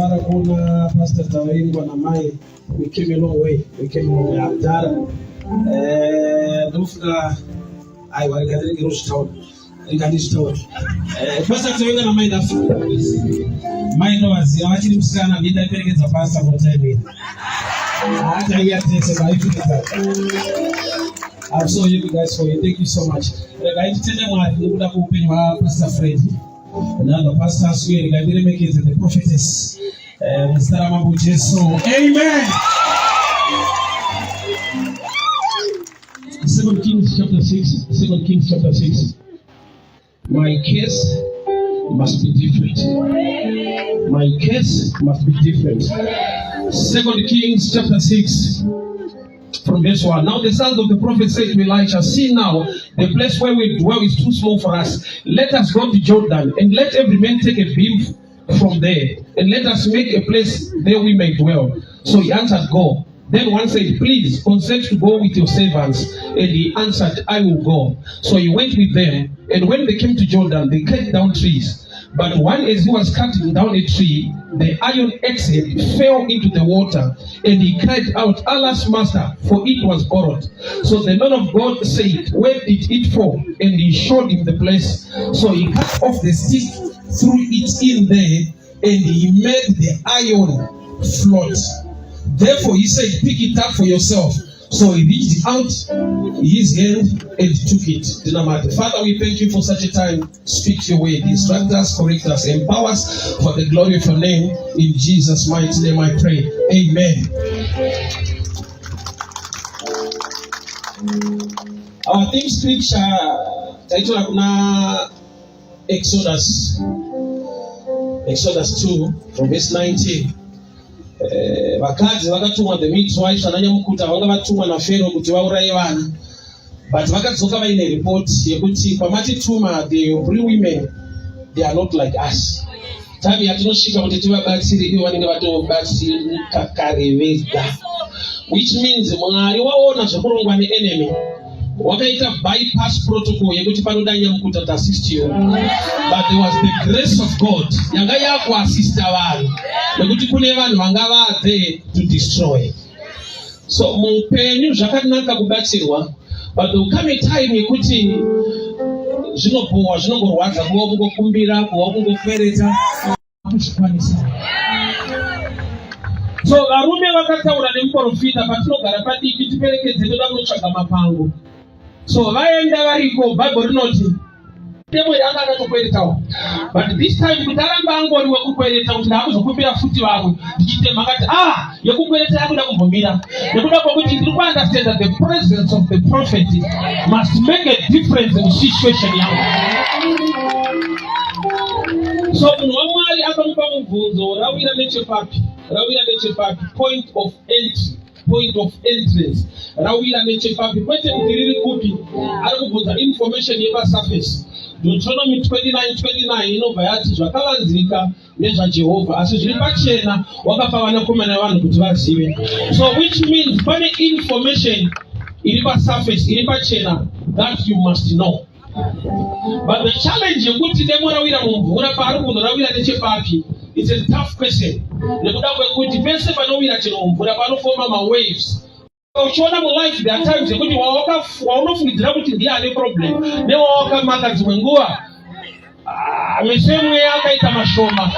Farakuna, Pastor Tawin, Wanamai, we came a long way. We came a long way. Abdara, Dufka, I was getting English town. Pastor Tawin, and I made that. My nose, you actually stand and did I think it's a pastor for 10 minutes. I'm so happy, guys, for you. Thank you so much. I'm going to tell them why you would have opened Pastor Freddy. Now the pastors here, I didn't make it the prophetess. Mr. Amabuche, so amen. 2 Kings chapter 6. 2 Kings chapter 6. My case must be different. My case must be different. 2 Kings chapter 6. From verse 1. Now the sons of the prophet said to Elisha, see now, the place where we dwell is too small for us. Let us go to Jordan, and let every man take a beam from there, and let us make a place there we may dwell. So he answered, go. Then one said, please consent to go with your servants. And he answered, I will go. So he went with them, and when they came to Jordan, they cut down trees. But one, as he was cutting down a tree, the iron axe fell into the water, and he cried out, alas, master, for it was borrowed. So the man of God said, where did it fall? And he showed him the place. So he cut off the stick, threw it in there, and he made the iron float. Therefore he said, pick it up for yourself. So he reached out his hand and took it. Father, we thank you for such a time. Speak your word. Instruct us, correct us, empower us for the glory of your name. In Jesus' mighty name I pray. Amen. Our theme scripture, title of Exodus 2 from verse 19. Vakadzi vakatumwa the midwives vananyamukuta vanga vatumwa naFaro kuti vauraye vana, but vakadzoka vaine report yekuti pamatituma the real women, they are not like us. Tavi yatinosvika kuti tivabatsire ivo vanenge vatobatsirika kare vega, which means Mwari waona zvekurongwa neenemy wakaita bypass protocol yekuti panoda nyamukuta to assist you, but there was the grace of God yanga yakuassista vanhu nekuti kune vanhu vanga vadhe to destroy. So muupenyu zvakanaka kubatsirwa, but there will come a time yekuti zvinobohwa zvinongorwadza kuva kungokumbira kuva kungokwereta kuzvikwanisa. So varume vakataura nemuprofita patinogara padiki tiperekedze toda kunotsvaga mapango. So vaenda variko Bible rinoti demo yanga akatokweretawo, but this time kuti aramba angoriwe kukwereta kuti ndaakuzokumbira futi vamwe ndichitema akati yekukwereta yakuda kumbomira nekuda kwokuti ndiri kuunderstand that the presence of the prophet must make a difference in situation yangu. So munhu waMwari akamupa mubvunzo, rawira nechepapi point of entrance, rawira nechepapi kwete kuti riri kupi. Ari kubvunza information yepasurface. Deuteronomy 29:29 inobva yati zvakavanzika nezvaJehovha asi zviri pachena wakapa vanakomana vanhu kuti vazive. So which means pane information iri pasurface, iri pachena, that you must know. But the challenge yekuti demorawira mumvura paari kunorawira nechepapi, it's a tough question. Nekuda kwekuti pese panowira chero mvura panofoma mawaves. Uchiona mulife there are times yekuti waunofungidzira kuti ndiye ane problem newawakamaka dzimwe nguva mesemwe akaita mashoma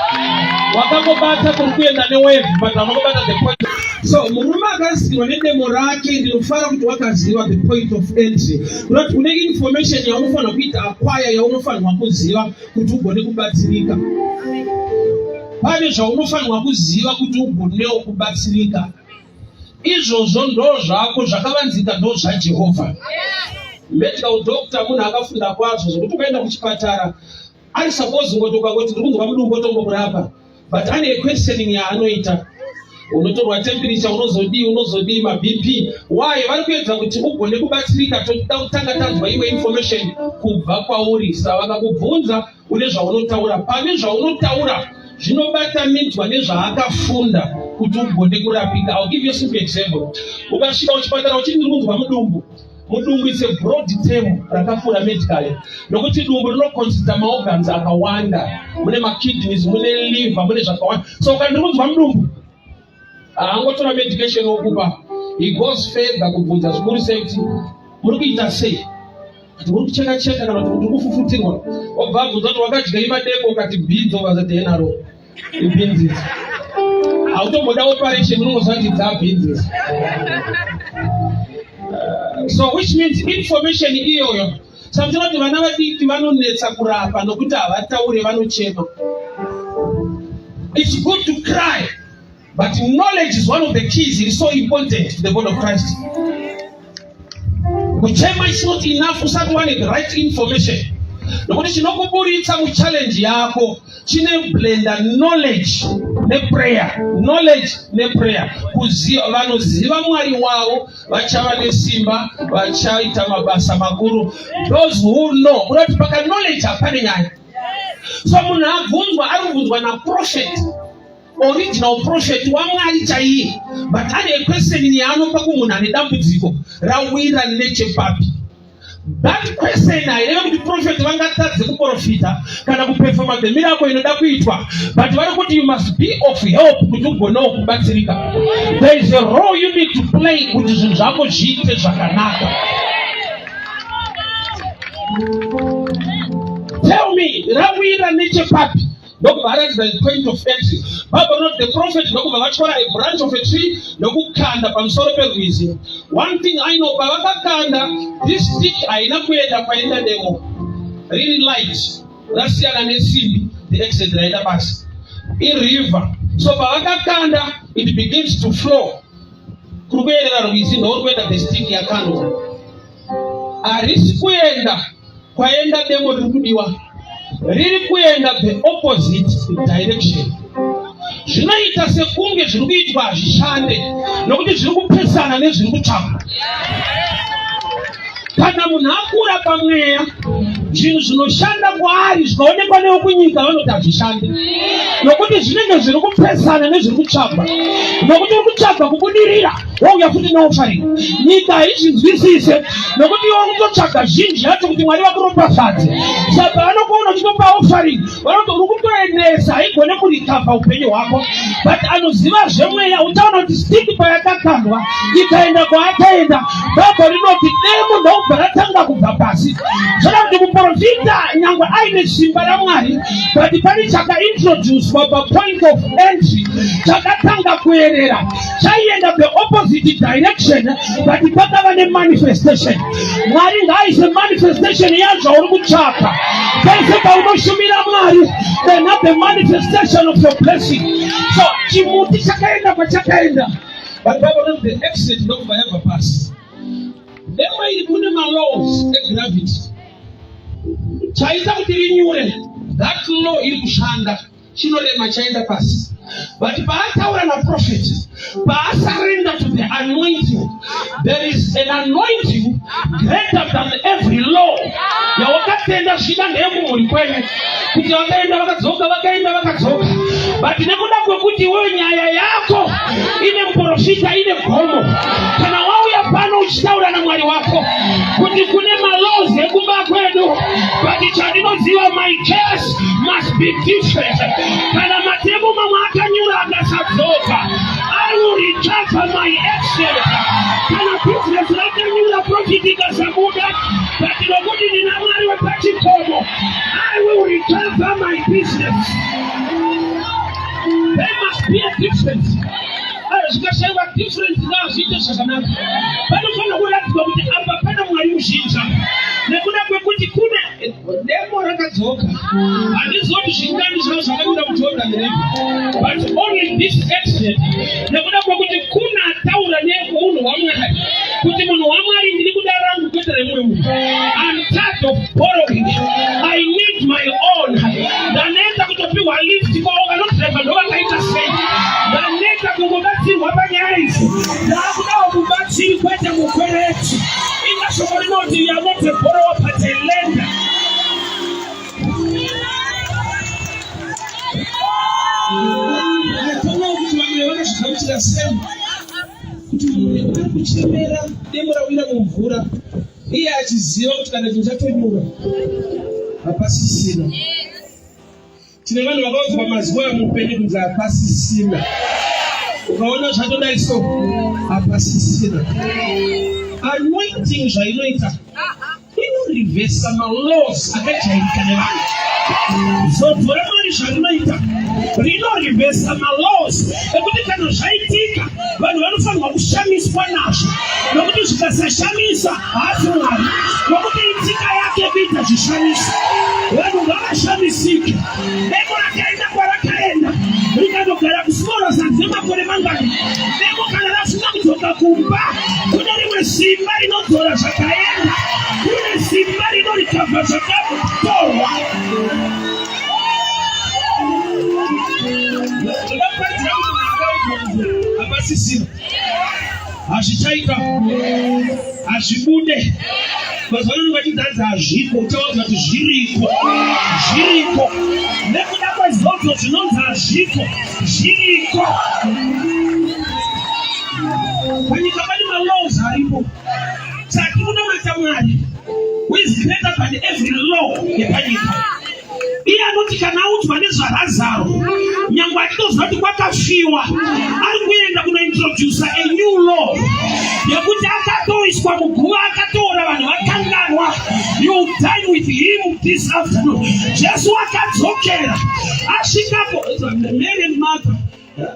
wakangobata kuri kuenda newave but vanongobata the point. So murume akasikirwa nedemo rake ndinofara kuti wakaziva the point of entry, kuti une information yaunofanira kuita acquire, yaunofanirwa kuziva kuti ugone kubatsirika. Pane zvaunofanirwa kuziva kuti ugonewo kubatsirika. Izvozvo ndo zvako zvakavanzika ndo zvaJehovha. Medical doctor munhu akafunda kwazvo zvokuti ukaenda kuchipatara ari suppose ngotoka kuti ndiri kunzwa mudumbu tombokurapa, but ane questioning yaanoita. Unotorwa temperature, unozodii ma BP. Why? Vari kuedza kuti ugone kubatsirika. Totanga tanzwa iwe information kubva kwauri. Saka vakakubvunza une zvaunotaura, pane zvaunotaura zvinobatanidzwa nezvaakafunda kuti ugone kurapika. I'll give you a simple example. Ukasvika kuchipatara uchiti ndiri kunzwa mudumbu, Mudumbu is a broad term rakafura medically. Nokuti dumbu no consider ma organs akawanda. Mune ma kidneys, mune liver, mune zvakawanda. So ukandibvunzwa mudumbu. Angotora medication okupa. He goes further kubvunza zvikuru sekuti muri kuita sei? Kuti muri kucheka kana kuti muri kufufutirwa. Obva abvunza kuti wakadya imadeko ukati beans ovazati enaro. Beans. Automoda operation unozati dza beans. So which means information iyoyo. Something kuti vana vadiki vanonetsa kurapa nokuti havataure vanochema. It's good to cry, but knowledge is one of the keys. It is so important to the body of Christ. Kuchema is not enough. Usati want the right information. Nokuti chinokuburitsa mu challenge yako chine blender knowledge ne prayer. Knowledge ne prayer. Kuziva vanoziva Mwari wavo vachava nesimba vachaita mabasa makuru. Those who know. Unoti paka knowledge hapane nyaya. So munhu abvunzwa aribvunzwa na prophet. Original prophet wa Mwari chaiye. But ane question yaanopa kumunhu ane dambudziko rawira nechepapi. That question I never the prophet vangatadze kuprofita kana kuperforma the miracle inoda kuitwa, but vari kuti you must be of help kuti ugone kubatsirika. There is a role you need to play kuti zvinhu zvako zviite zvakanaka. Tell me, rawira nechepapi? Ndokubva the point of entry. Bible not the prophet ndokubva vachora a branch of a tree ndokukanda pamusoro perwizi. One thing I know, pavakakanda this stick haina kuenda kwaenda demo. Really light. Rasiyana nesimbi the exit raida basi. In river. So pavakakanda it begins to flow. Kurukuenda rwizi ndokuenda the stick yakando. Arisi kuenda kwaenda demo rikudiwa. Riri kuenda the opposite direction. Zvinoita sekunge zviri kuitwa hazvishande nokuti zviri kupesana nezviri kutsvakwa. Kana munhu akura pamweya zvinhu zvinoshanda kwaari zvikaonekwa neekunyika vanoti hazvishande nokuti zvinenge zviri kupesana nezviri kutsvakwa. Nokuti uri kutsvaka kubudirira wauya futi neofaringi. Nyika haizvinzwisise nokuti iwe unototsvaga zhinji yacho kuti Mwari vakuropafadze. Saka vanokuona uchitopa ofaringi vanoti uri kutoendesa haigone kurikavha upenyu hwako. But anoziva zvemweya utaona kuti stiki payakakandwa ikaenda kwaakaenda. Bhabha rinoti demo ndobva ratanga kubva pasi. Zvoda kuti muprofita nyangwe aine simba raMwari, but pane chakaintroducwa papoint of entry chakatanga kuerera chaienda the opposite direction, but pakava nemanifestation. Mwari ngaaise manifestation yazvauri kutsvaka. Pese paunoshumira Mwari then have the manifestation of your blessing. So chimuti chakaenda kwachakaenda, but Bible knows the exit ndokubva yabva pasi. Dema ili kune laws gravity. Chaita kuti rinyure. That law iri kushanda. Chinorema chaenda pasi. But paataura na prophet, surrender to the anointing. There is an anointing greater than every law. Yawakatenda shida ndeyemumuri kwenyu. Kuti vakaenda vakadzoka. But nekuda kwekuti wewe nyaya yako ine muprofita ine gomo. Kana wauya pano uchitaura na Mwari wako kuti kune malaws ekumba kwedu, but chandinoziva my case must be different. Kana matemu mamwe akanyura akasadzoka, I will recover my excellence. Kana business rakanyura profit ikasabuda, but nokuti nina Mwari wepachikomo, I will recover my business. There must be a difference. Zvikashaiwa difference zao zviite zvakanaka. Panofanira kuratidzwa kuti apa pana Mwari muzhinji. Nekuda kwekuti kune demo rakadzoka. Handizoti zvingani zvavo zvakamira kuJordan River. But only this extent. Nekuda kwekuti kuna ataura nemunhu waMwari. Kuti munhu waMwari ndiri kuda rangu kwete remumwe munhu. I'm tired of borrowing. I need my own. Ndaneta kutopiwa lift kwa vanodriver ndovakaita sei. Ndaneta kungobatsirwa panyaya idzi. Ndakudawo kubatsiri kwete mukwereti. Ingashoko rinoti you are not a borrower but a lender. Ndatoona kuti vamwe vakazvigamuchira sei kuti munhu ari kuchemera demo rawira mumvura iye achiziva kuti kana chinhu chatonyura hapasisina. Tine vanhu vakaudza mazuva amupenyu kunzi hapasisina. Ukaona zvatodai so hapasisina. Anointing zvainoita inorivhesa malaws akajairika nevanhu. Zodzi raMwari zvarinoita rinorivhesa malaws ekuti kana zvaitika vanhu vanofanirwa kushamiswa nazvo, nokuti zvikasashamisa haasi Mwari, nokuti itika yake kuita zvishamiso. Vanhu ngavashamisike. Demo rakaenda kwarakaenda rikandogara kusorasa dzemakore mangani, demo kana rasina kudzoka kumba, kune rimwe simba rinodzora zvakaenda, kune simba rinorikavha zvakatorwa. Hapasisina, hazvichaita, hazvibude. Mazuva vachidhanza hazviko, uchaudza kuti zviriko, zviriko. Nekuda kwezodzo zvinonzi hazviko, zviriko. Panyika pane malaws aripo. Saka kunamata Mwari who is greater than every law yepanyika. Iye anoti kana audzwa nezvaRazaro, nyangwe achitoziva kuti kwakafiwa, ari kuenda kunointroduce a new law yekuti akatoiswa muguva, akatora vanhu vakanganwa. You dine with him this afternoon. Jesu akadzokera, asvikapo Mary and Martha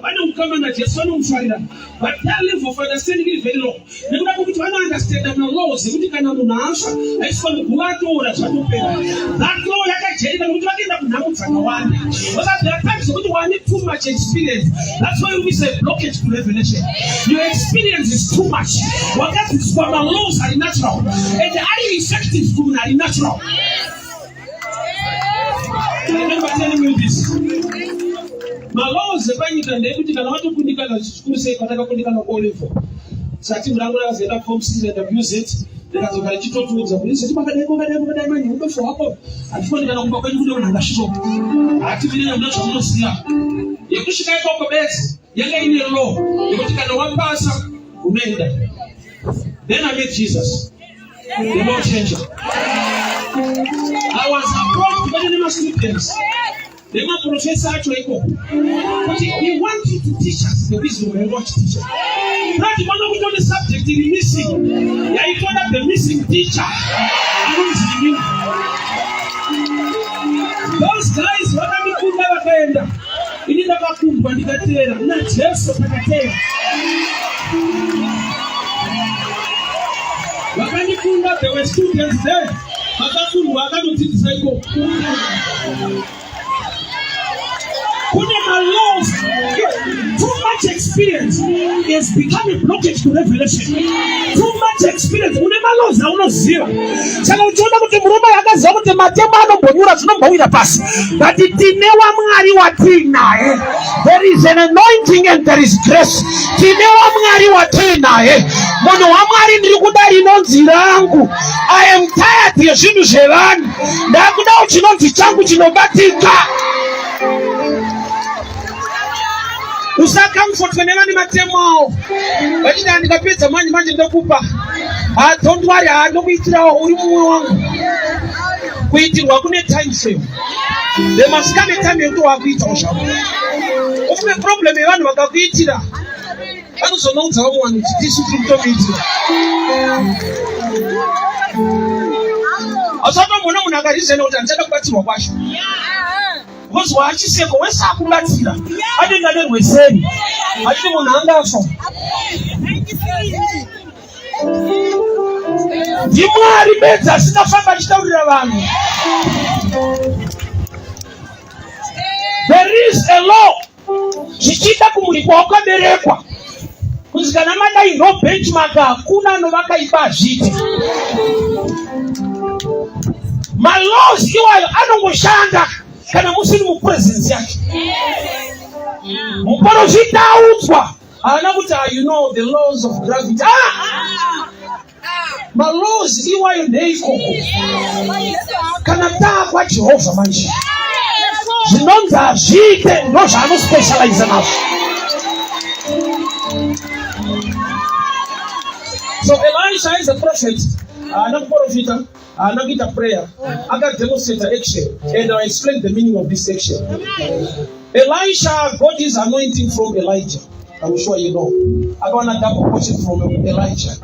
vanomukamana Jesu vanomufarira, but their level of understanding is very low. Nekuda kwekuti vanounderstanda malaws ekuti kana munhu afa aiswa muguva atora zvatopera. That law yakajairika nokuti vakaenda kunhamo dzakawanda. Because there are times wekuti one need too much experience. That's why we say blockage to revelation. Your experience is too much. Wakadzidziswa malaws are natural and are effective to are natural. I remember telling you this. Malaws epanyika ndekuti kana watokundikana zvikuru sei kwatakakundikana Olive. Sati murangu rakazoenda form 6 and abuse it. Ndikazogara chitotuudza kuti seti pakadai manje unofa wako. Hatifondikana kumba kwenyu kune munhu angasvika. Hativine muna zvamunoziva. Yekusvika ikoko bedzi yanga ine law yekuti kana wapasa unoenda. Then I met Jesus, the Lord changer. I was approached by the Muslims. The professor actually go. But he wants you to teach us the wisdom and what to teach us. That's one of the subject in missing. Yeah, you call that the missing teacher. Those guys, what are we never bend? You need never come, but you got there. Not just so I there were students there. Too much experience is becoming blockage to revelation. Too much experience. But there is an anointing and there is grace. I am Usakamfotwenena ni matemo. Wachida nikapeza manje ndokupa. Don't worry, ndokuitira uri mumwe wangu. Kuitirwa kune time frame. There must come a time yekuti wakuita ushauri. Ufune problem yevanhu vakakuitira. Vanozononza vamwe vanhu kuti tisu tiri kutomuitira. Asatomona munhu akarizena kuti handichada kubatsirwa kwacho. Because wachiseko wesakubatsira adenga nerweseri achiti munhu angafa. Ndimwari bedzi asingafamba achitaurira vanhu. There is a law zvichiita kumurikwa wakaberekwa kunzi kana madai no benchmark hakuna anovakaipa azviti. Malaws iwayo anongoshanda kana musiri mupresence yake. Muprofita audzwa haana kuti you know the laws of gravity. Malaws iwayo ndeikoko kana taakwa Jehovha manje zvinonzi hazviite ndozvaanospecialize nazvo. So Elisha is a prophet. Not a prayer. I got demonstrate action, and I explain the meaning of this action. Elisha got his anointing from Elijah. I'm sure you know. I got a double portion from Elijah.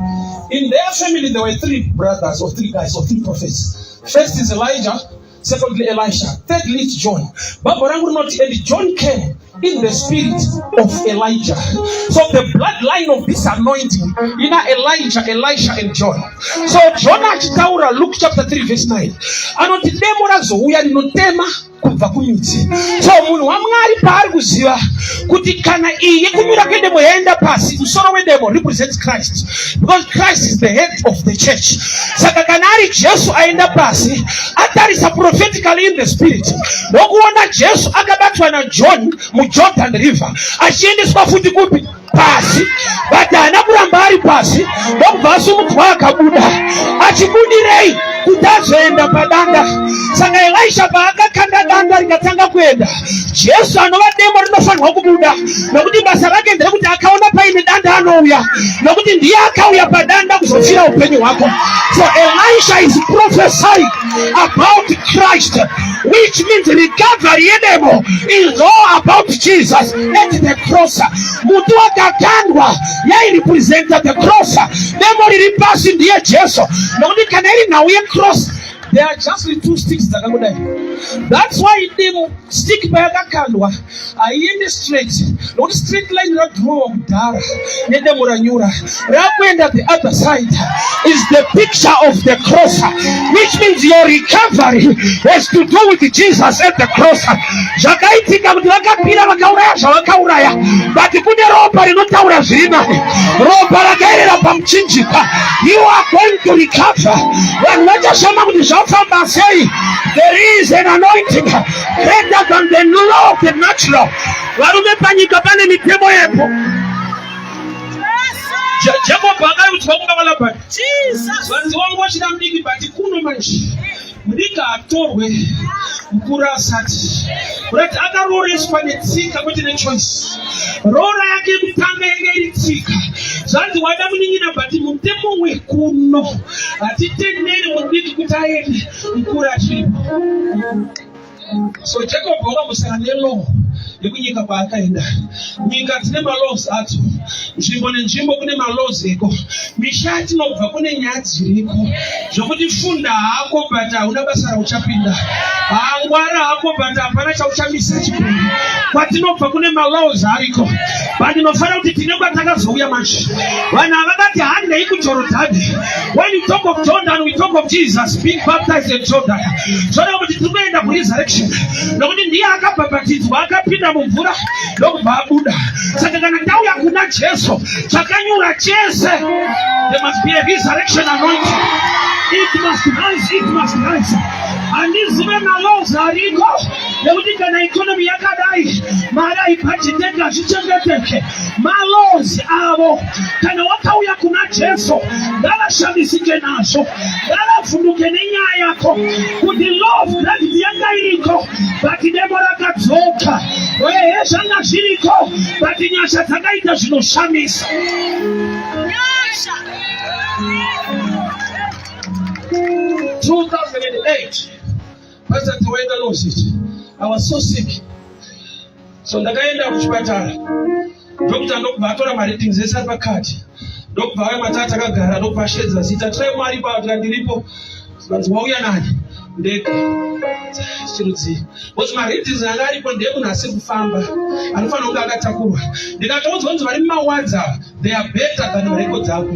In their family, there were 3 brothers or 3 guys or 3 prophets. First is Elijah. Secondly, Elisha. Thirdly, it's John. But John came in the spirit of Elijah. So the bloodline of this anointing, Elijah, Elisha, and John. So John achitaura Luke chapter 3 verse 9. Anotidemora zouya rinotema kubva kumitsi. So munhu waMwari paari kuziva kuti kana iye kumira kwedemo yaenda pasi, musoro wedemo represents Christ, because Christ is the head of the church. Saka kana ari Jesu aenda pasi, atarisa prophetically in the spirit. Nokuona Jesu akabatwa na John Jordan River achiendeswa futi kupi pasi, but anakuramba ari pasi ndokubva sumutu akabuda achibudirei kuti azoenda padanda. Saka Elisha paakakanda danda rikatanga kuenda, Jesu anova demo rinofanirwa kubuda, nokuti basa rake nderekuti akaona paine danda anouya, nokuti ndiye akauya padanda kuzofira upenyu hwako. So Elisha is prophesying about Christ, which means recovery yedemo is all about Jesus at the cross. Mutu akakandwa yai represented the cross. Demo riri pasi ndiye Jesu, nokuti kana iri nauye cross, there are just 2 sticks dzakangudai. That's why the stick payakakandwa aiende straight. Not straight line radhirowa kudhara nedemo ranyura rakuenda the other side is the picture of the cross, which means your recovery has to do with Jesus at the cross. Zvakaitika kuti vakapira vakauraya zvavakauraya, but kune ropa rinotaura zviri nani, ropa rakaerera pamuchinjikwa. You are going to recover. Vanhu vachashama kuti zvafamba sei. There is an anointing greater than the law of the natural. Varume panyika pane mitemo yepo. Jacob akayutswa kunga bati Jesus vanzi wangu wachida mudiki bati kuno manje mudika atorwe mukuru asati kuti akaroreswa netsika kwete nechoice. Rora yake kutanga yenge iri tsika. Zvanzi wada muningina bati mutemo wekuno hatitenderi mudiki kuti aende mukuru achiripo. So Jacob wakamusana nelaw yekunyika kwaakaenda. Nyika dzine malaws adzo, nzvimbo nenzvimbo kune malaws eko. Misha yatinobva kune nyaya dziriko zvokuti funda hako but hauna basa rauchapinda, ngwara hako but hapana chauchamisa chipinda. Kwatinobva kune malaws ariko, but inofanira kuti tine kwatakazouya manje. Vanhu havakati handei kuJorodhani. When we talk of Jordan, we talk of Jesus being baptized in Jordan. Zvoda kuti tiri kuenda kuresurrection, nokuti ndiye akabhabhatidzwa akapinda mumvura ndokubva abuda. Saka kana tauya kuna Jesu chakanyura chese, there must be a resurrection anointing. It must rise, it must rise. Handizive malows ariko nekuti kana economy yakadai mari aibhajeteka zvichengeteke. Malows avo kana wakauya kuna Jesu ngavashamisike nazvo, ngavavhunduke nenyaya yako kuti law of gravity yanga iriko but demo rakadzoka. Ehe zvanga zviriko but nyasha dzakaita zvinoshamisa. 2008, Pastor Tuwenda knows it. I was so sick. So ndakaenda kuchipatara. Doctor ndokubva atora mareadings ese ari pakati. Ndokubva auya matata akagara ndokubva ashedza zita trai mwari pakuti ndiripo. Vanzi wauya nani? Ndega. Chirudzii. Because mareadings anga aripo ndemunhu asi kufamba. Anofanira kunge akatakurwa. Ndikataudzwa kuti vari mumawards ava, they are better than records ako.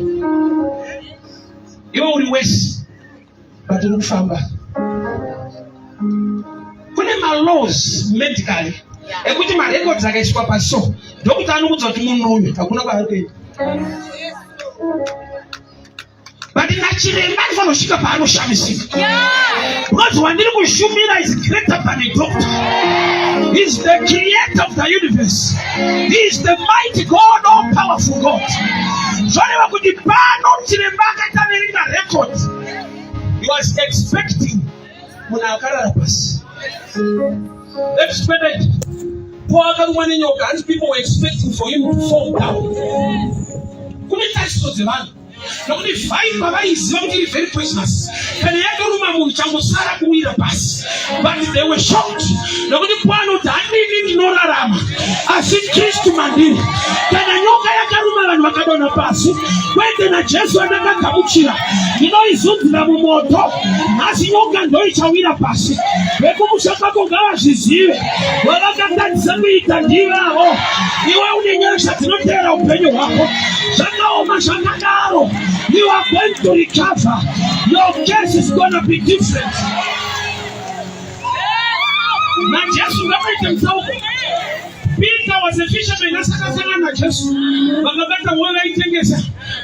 Iwe uri wese. But uri kufamba. Kune malaws medically ekuti marecords akaiswa paso ndokuti anokuudza kuti munhu uyu hakuna kwaari kuenda. But nachiremba anofanira kusvika paanoshamisika. Because wandiri kushumira is greater than a doctor. He is the creator of the universe. He is the mighty God, all powerful God. Zvoreva kuti pano chiremba akataverenga records. He was expecting munhu akarara pasi. Let's spend it. And people were expecting for him to fall down. Kune taisiro dzevanhu Nokuti fiber vaiziva kuti iri very poisonous. Kana yakaruma munhu changosara kuwira pasi. But they were shocked. Nokuti pano kuti handini ndinorarama asi Kristu mandiri. Kana nyoka yakaruma vanhu vakadonha pasi, kwete naJesu andakagamuchira ndinoizunzira mumoto, asi nyoka ndoichawira pasi. Vekumusha kwako ngavazvizive, vavakatadzisa kuita ndivavo. Iwe une nyasha dzinotevera upenyu hwako, zvakaoma zvakadaro. You are going to recover. Your case is going to be different. NaJesu ngavaite mutsauko. Peter was a fisherman, asakasangana naJesu. Vakabata hove vaitengesa.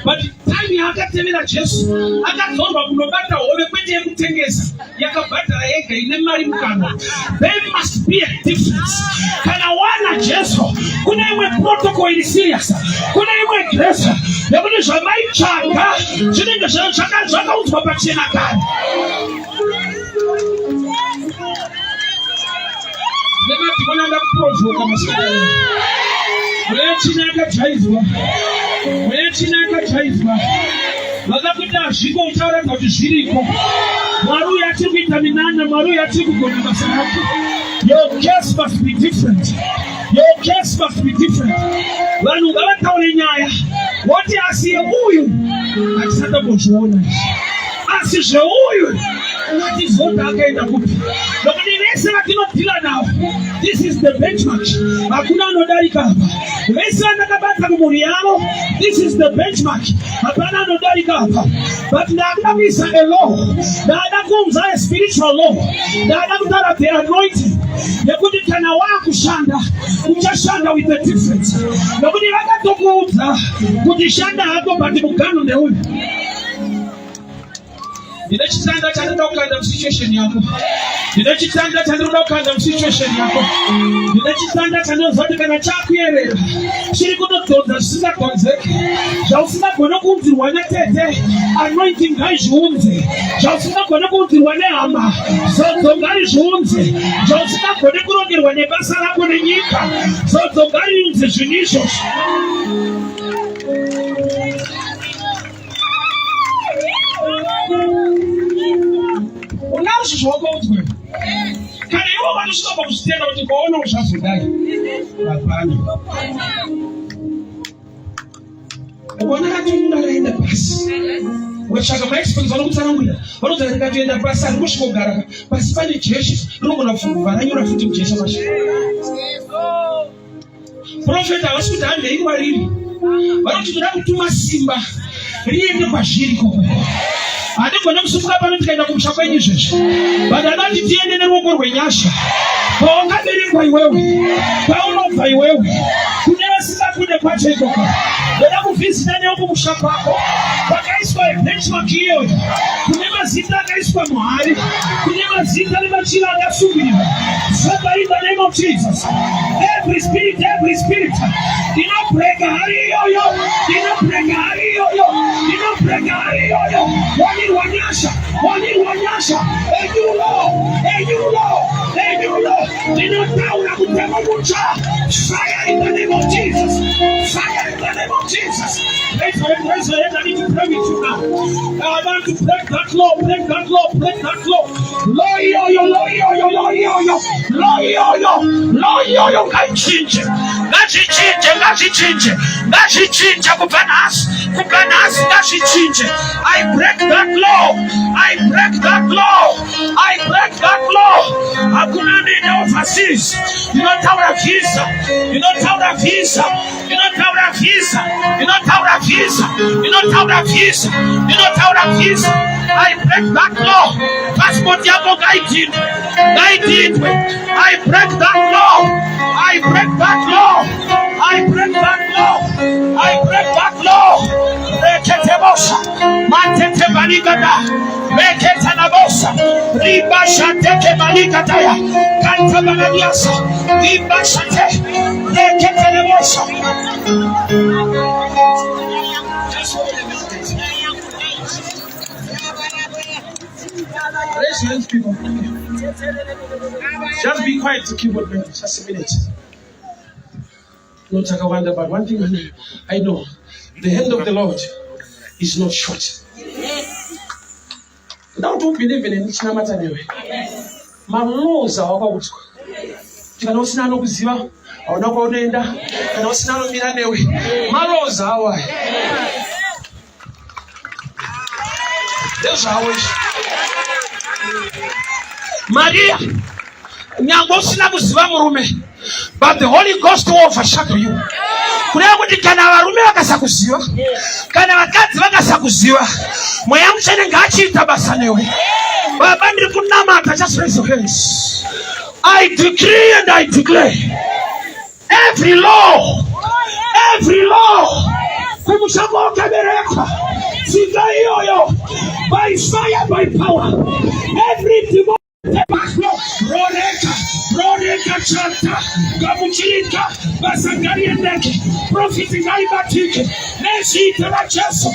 But time yaakatevera Jesu, akadzorwa kunobata hove kwete yekutengesa. Yakabhadhara yega ine mari mukana. There must be a difference. Kana wana Jesu, kuna imwe protocol iri serious. Kuna imwe grace. Yekuti zvamaitsvaga zvinenge zvakaudzwa pachena kare. Nemadhimoni ndakuprovoka masikati. Wechina yakajaivwa. Vakakuti hazviko utaura kuti zviriko. Mwari uyu achiri kuita minana, Mwari uyu achiri kugona basa rake. Your case must be different. Your case must be different. Vanhu ngavataure nyaya. Woti asiye uyu hatisada kuzviona. Asi zveuyu hatizonda akaenda kupi. Nokuti vese vatinodhila navo, this is the benchmark. Hakuna anodarika hapa. Vese vandakabata kumhuri yavo, this is the benchmark. Hapana anodarika hapa. But ndakuda kuisa a law. Ndakuda kuunza a spiritual law. Ndakuda kutaura the anointing. Nekuti kana wakushanda, uchashanda with the difference. Nokuti vakatokuudza kuti shanda hako but mugano ndeuyu. Ndine chitanda chandinoda kukanda musituation yako. Ndine chitanda chandinoda kukanda musituation yako. Ndine chitanda chandinoziva kuti kana chakuyerera chiri kutodzodzwa zvisingakonzeki. Zvausingagona kuunzirwa netete, anointing ngaizviunze. Zvausingagona kuunzirwa nehama, zodzo ngarizviunze. Zvausingagona kurongerwa nebasa rako nenyika, zodzo ngariunze zvinhu izvozvo. Unazvo zvawakaudzwa. Kana ivo vanosvika pakuzvitenda kuti kwaona uzvazodai. Hapana. Ukaona katunga raenda pasi. Wachaka maexperience vanokutsanangurira. Vanoti ndakatoenda pasi ari kusvika kugara pasi pane Jesu. Rinogona kuvhara nyora futi mujesu masha. Profeta havasi kuti handei mariri. Vanoti toda kutuma simba riende kwazviri koko. Hatigona kusimuka pano tikaenda kumusha kwenyu izvezvi. But adati tiende neruoko rwenyasha. Paungaberekwa iwewe, paunobva iwewe, kune vasingakunde kwacho ikoko. Ndoda kuvhizita newo kumusha kwako. Pakaiswa benchmark iyoyo. Kune mazita akaiswa muhari. Kune mazita nemachira akasungirirwa. Father, in the name of Jesus, every spirit, dinobreka hari iyoyo, dinobreka hari iyoyo, dinobreka hari iyoyo. Wanirwanyasha, enyulo, dinotaura kutema mucha. Fire in the name of Jesus, fire in the name of Jesus. Raise your hand, I need to pray with you now. I want to break that law, break that law. Loyo, ngazvichinje ngazvichinje. I break that law. Hakuna nini overseas. Inotaura visa. I break that law. Passport yako ngaitindwe. I break that law. Reketebosa, matete baligada, reketa nabosa, riba shate baligada, kanta baladiasa, riba shate, reketa nabosa. Raise your hands, people. Just be quiet to keyboard man. Just a minute. Don't talk about, but one thing I know, the hand of the Lord is not short. Don't believe in it. It's not matter anyway. My laws are about you cannot see no kuziva or no kodenda cannot see no mira newe. My laws are why. That's how it. Maria, nyango sina kuziva murume, but the Holy Ghost will overshadow you. Kuna kuti kana varume vakasakuziva, kana vakadzi vakasakuziva, mweya mutsvene ngaachita basa newe. Baba ndiri kunamata, just raise your hands. I decree and I declare every law kumushamo kaberekwa sika yoyo by fire by power, every demon Roreka chanta gamuchilika basangari ndeke profiti ngaibatike nesita la cheso.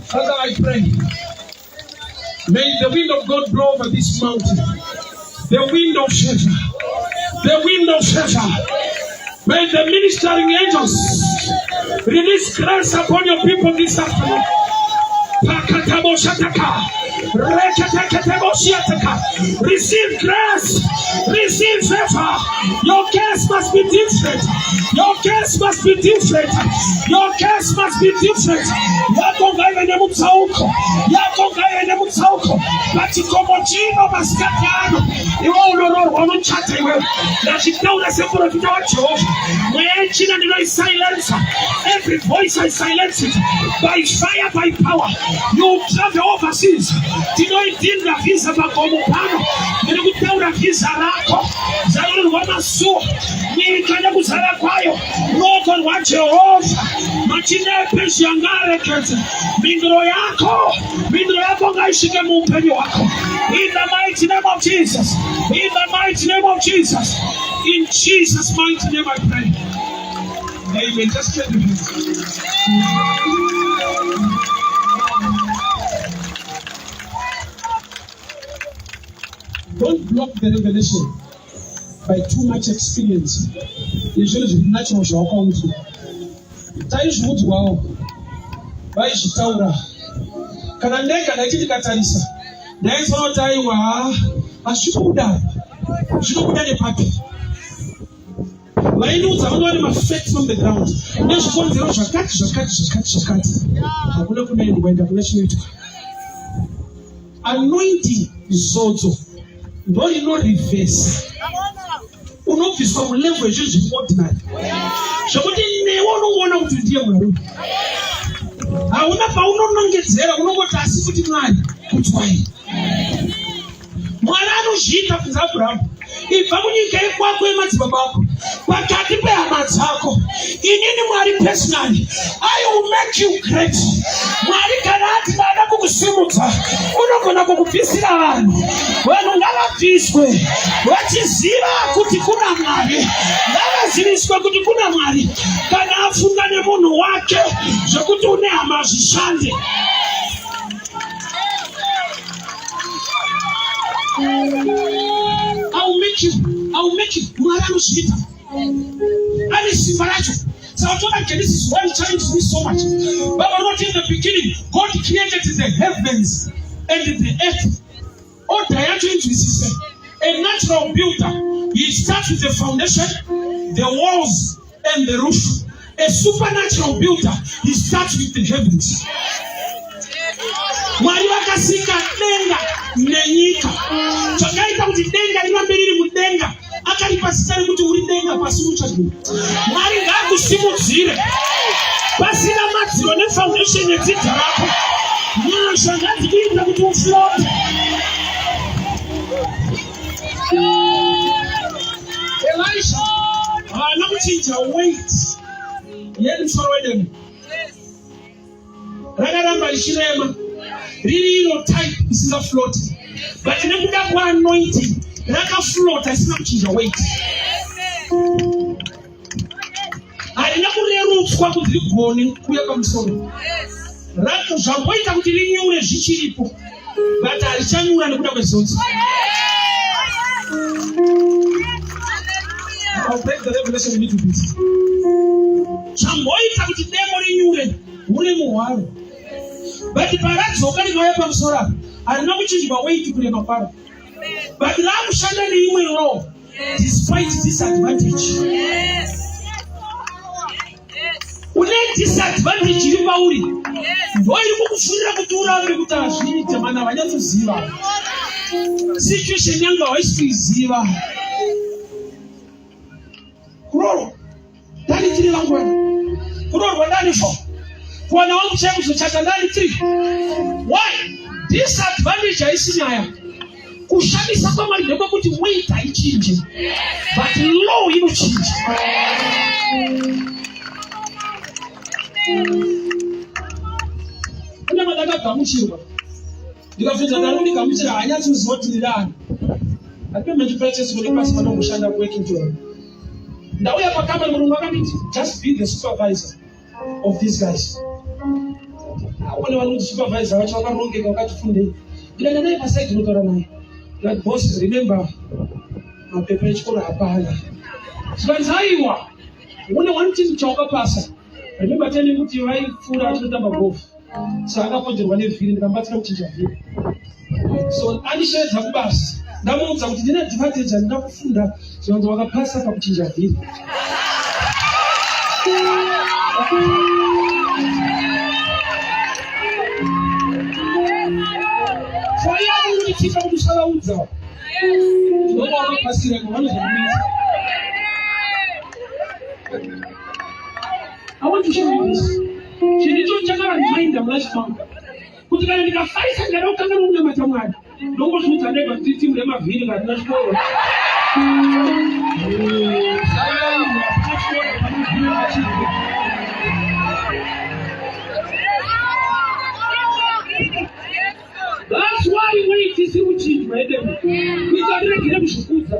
Father, I pray, may the wind of God blow over this mountain, the wind of favor. May the ministering angels release grace upon your people this afternoon. Receive grace, receive favor. Your case must be different. But you come on, Gino Mascatano. You all know what I'm chatting with. Now she told us about the George. When she didn't silence every voice, I silence it by fire, by power. You travel overseas. You know it didn't have his Abacomopano. You would tell that his Araco. Zion Wamasu. Me Kanabusaraquayo. No one watch your horse. Machine Peshangarekans. Mindroyako. Mindroyako Gaishikamu Penuako. In the mighty name of Jesus. In Jesus' mighty name I pray. Amen. Just get the hands. Don't block the revelation by too much experience. Usually, natural shall come to. Tais wood wow. By Shitaura. Kanandeka, I did Katarisa. There is no time where I should die. Should be a party. Why not? I want to affect from the ground. Next one, the Russian cat. I will not come anywhere. Anointing is also. Don't you know reverse? You know this from level is just ordinary. Somebody may want to deal with it. I will not get there. I will not go to see what put why. Marano sheet of Zabram. If I only came back with my babako, but I can bear my taco. In any personally, I will make you great. Marikanati Nadakusimuta, Unokonaku Pisilan. When another this way, what is Zira Kutikuna Mari? Nala Zirisco Kutikuna Mari. Kana Fundanemunu Wake, Jokutune Amashandi. I'll make you. Marano Shita. That is Simaracho. So I told you this is why it challenged me so much. But not in the beginning. God created the heavens and the earth. All diatrine is a natural builder. He starts with the foundation, the walls, and the roof. A supernatural builder, he starts with the heavens. Mariwaka sika denga nenyika. Chakaita kuti denga limambiriri mudenga. Akalipasitari kuti uri denga pasimucha gulu. Mwari ngakusimudzire. Pasina madziro nefoundation yedzidharapo. Nyasha ngadzikuita kuti uflote. Elisha anokuchinja weight yemusoro wedemu. Rakaramba richirema. Really type is a float. But in the one anointing, like a float, I snatch your weight. I never knew what was the morning. We are coming. Raka Jamaica with the new Jichiripo. But I shall you and the I'll break the revelation a little bit. Chamboita kuti demo rinyure ule muhwaro. But paradzoka rinouya pamusoro apa harina kuchinjwa weight kurema kwaro. But rakushanda neimwe law despite disadvantage. Une disadvantage iri pauri. Ndo iri kukufunira kuti urambe kuti hazviite mana vanyatsoziva. Situation yanga haisi kuiziva. Kuroro ndani tiri langwana. Kuroro ndani fo. Kuwana wangu changu zochata ndani tiri. Why? Disadvantage haisi nyaya. Kushamisa kwa mali ndekwa kuti weight haichinje. But law inochinja. Kuna madaka kamuchirwa. Ndikafunza ndarundi kamuchira hanyatsoziva kuti ndani. Atipe multipractice muri pasi panomushanda working job. Ndauya pakamba mulungu akanditi just be the supervisor of these guys. Awone vanoti supervisor vacho vakarongeka vakati fundei. Ndikaenda naye paside ndinotaura naye. Like boss, remember mapepa echikoro hapana. Zvikanzi aiwa une one thing chawakapasa. Remember telling kuti vaifura achitotamba golf. Saka akaponzerwa nevhiri ndikamubatsira kuchinja vhiri. So andisheedza kubasa. Ndamuudza kuti ndine advantage handina kufunda zvanzi wakapasa pakuchinja vhiri. Chifa kuti usalaudza. Ndinoba wakapasira kuvanozvakuita. I want to show you this. Chiricho chakaramind mlachifamba. Kuti kana ndikafarisa ndada kutanga nokunamata Mwari. Ndongozviudza ndega kuti timu remavhiri kana tinachikoro. That's why weight is huge, my dear. We can make them shukudha.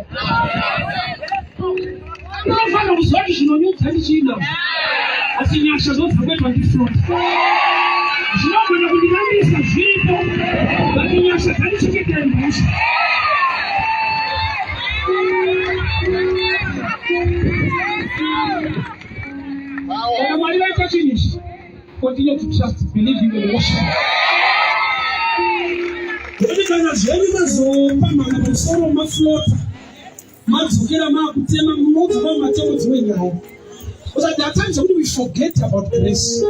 No fana uswati shinonyuka ndichina. Asinyasha zote kwetwa ndifront. Zvinogona kundinamisa zviripo. Vakinyasha kandicheketa mbusha. Kana Mwari vaita chinyishi. Continue to trust, believe in the worship. Kana zvenyu mazopa mama pamusoro maflota madzokera makutema munodzva mumatemo wenyaya. Because there are times when we forget about grace.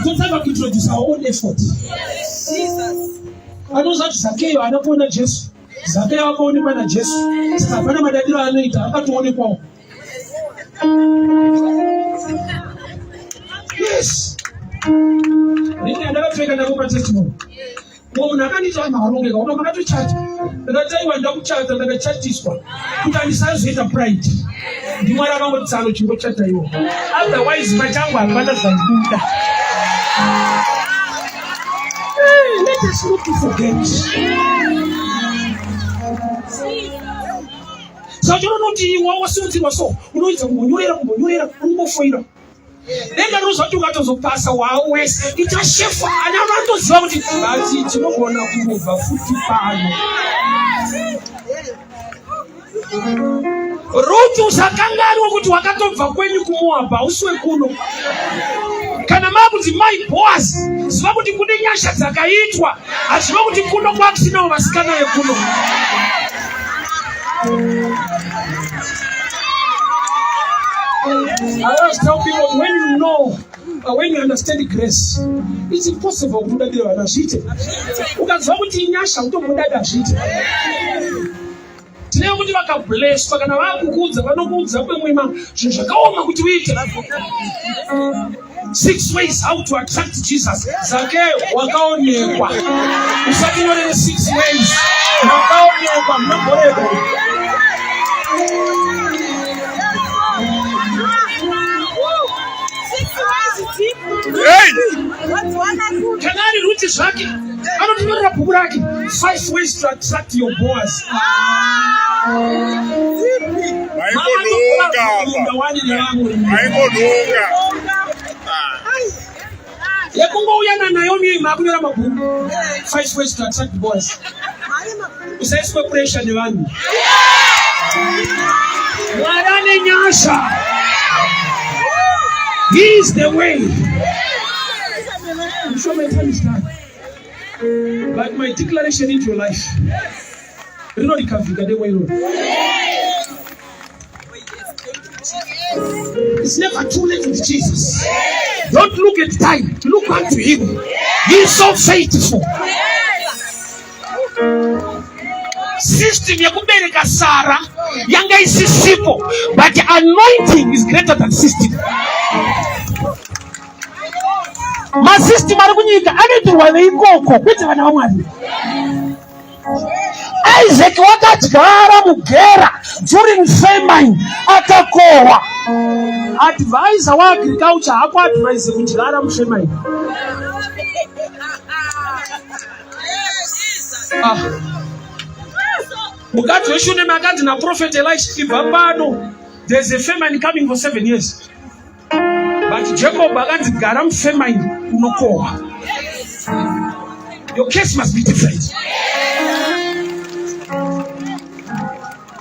Don't have to introduce our own effort. Jesus. Anozati Zakeo anapoona Jesu. Zakeo akaonekwa na Jesu. Saka hapana madadiro anoita akatoonekwawo. Yes. Nini andakapfeka ndakupa testimony. Munhu akandiita maharongeka uno makatochata. Ndakataiwa ndakuchata ndakachatiswa. Kuti andisazoita pride. Ndimwari akangoti tsano chingochata iwo. Otherwise machangu hapana zvandibuda. Let us not forget. Saka unoti iwe wasunzirwa so unoita kumbonyorera unongofoira. Nenda rozvati ukatozopasa wawese ichashefa ana vanotoziva kuti ati tinogona kumubva futi pano. Ruti usakanganwa kuti wakatobva kwenyu kuMoabha usiwe kuno. Kana makuti mai Boaz ziva kuti kune nyasha dzakaitwa aziva kuti kuno kwakusinawo vasikana vekuno. I always tell people when you know, when you understand grace, it's impossible to do that. Ukaziva kuti nyasha utomudada zvite. Tine kuti vakablesswa kana vakukudza vanokudza kwemwema zvinhu zvakaoma kuti uite. 6 ways how to attract Jesus. Zakeo wakaonekwa. Usakinyorere 6 ways. Wakaonekwa mnaborego. Kanari ruti zvake anotinyorera bhuku rake 5 ways to attract your boss. Yakungouya naNaomi makunyora mabhuku 5 ways to attract boss. Usaiswe pressure nevanhu. Mwarane nyasha. He is the way. I'm sure my time is done. But my declaration into your life. You know the configure the way road. It's never too late with Jesus. Don't look at time. Look unto him. He is so faithful. System ya kubereka Sarah yanga isisipo, but the anointing is greater than system. Ma system ari kunyika anetirwa neikoko kwete vana vamwari. Isaac wakadyara mugera during famine akakohwa. Advisor wa agriculture hapo advise kudyara mufamine. Mukati weshune makati na prophet Elisha ibapano. There's a famine coming for 7 years. But Jacob akati gara mufamine unokohwa. Your case must be different.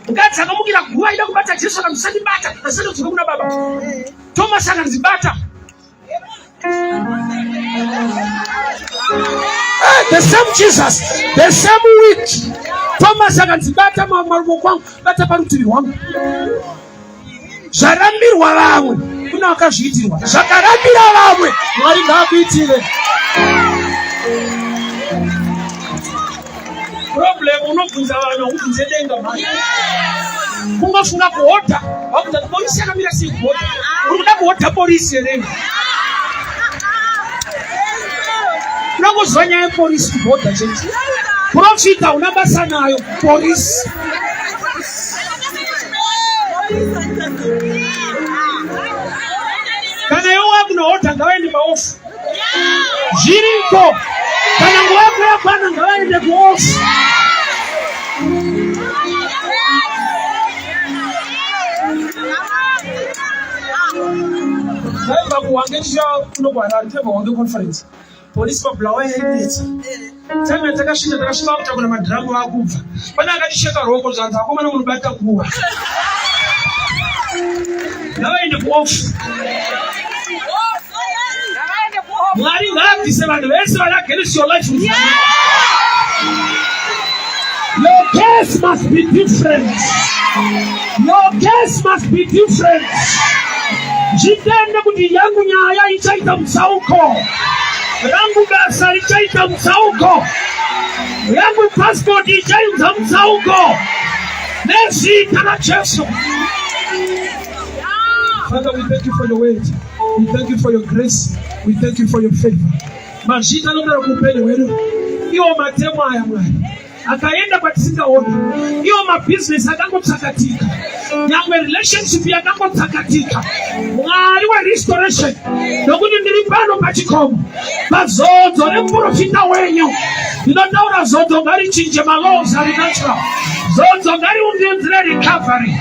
Mukati akamukira guwa ida kubata Jesu akamsandibata asante kutoka kuna baba. Thomas akanzibata. The same Jesus, the same week. Thomas akanzibata marumo kwangu bata parutivi wangu. Zvarambirwa vamwe kuna vakazviitirwa. Zvakarambira vamwe Mwari ngaakuitire. Problem unobvunza vanhu ubvunze denga manje. Kungofunga kuhodha, wakuti polisi yakamira sei kuhodha. Urikuda kuhodha polisi here. Unongozwa nyaya yepolisi kuhodha chete. Profita una basa nayo polisi. Kana iwe kunohodha ngavaende maofu. Zviriko. Kana nguva yako yakwana ngavaende kuofu. Naimba kuwangesha kunogwara teva wange conference. Polisi mablawa yainetsa. Tanga takashinda kuti kuna madhiramu akubva. Pana akatisheka roko zvanzi akomana munobata kuwa. Ngavaende kuofu. Mwari ngaabvise vanhu vese vari against your life. Your case must be different. Your case must be different. Zvitende kuti yangu nyaya ichaita mutsauko. Rangu basa richaita mutsauko. Yangu passport ichaita mutsauko. Nezita raJesu. Father, we thank you for your word. We thank you for your grace. We thank you for your favor. Mazita nodara kupeni wedu. Iyo matemo aya Mwari. Akaenda kwatisingaona. Iyo mabusiness akangotsakatika. Nyangwe relationship yakangotsakatika. Mwari wa restoration. Nokuti ndiri pano pachikomo. Pazodzo neprofita wenyu. Ndinotaura zodzo ngarichinje malows ari natural. Zodzo ngariundiunzire recovery.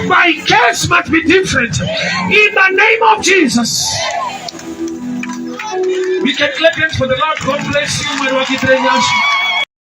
My case must be different. In the name of Jesus. We can clap hands for the Lord. God bless you, my Wakitrenyashi.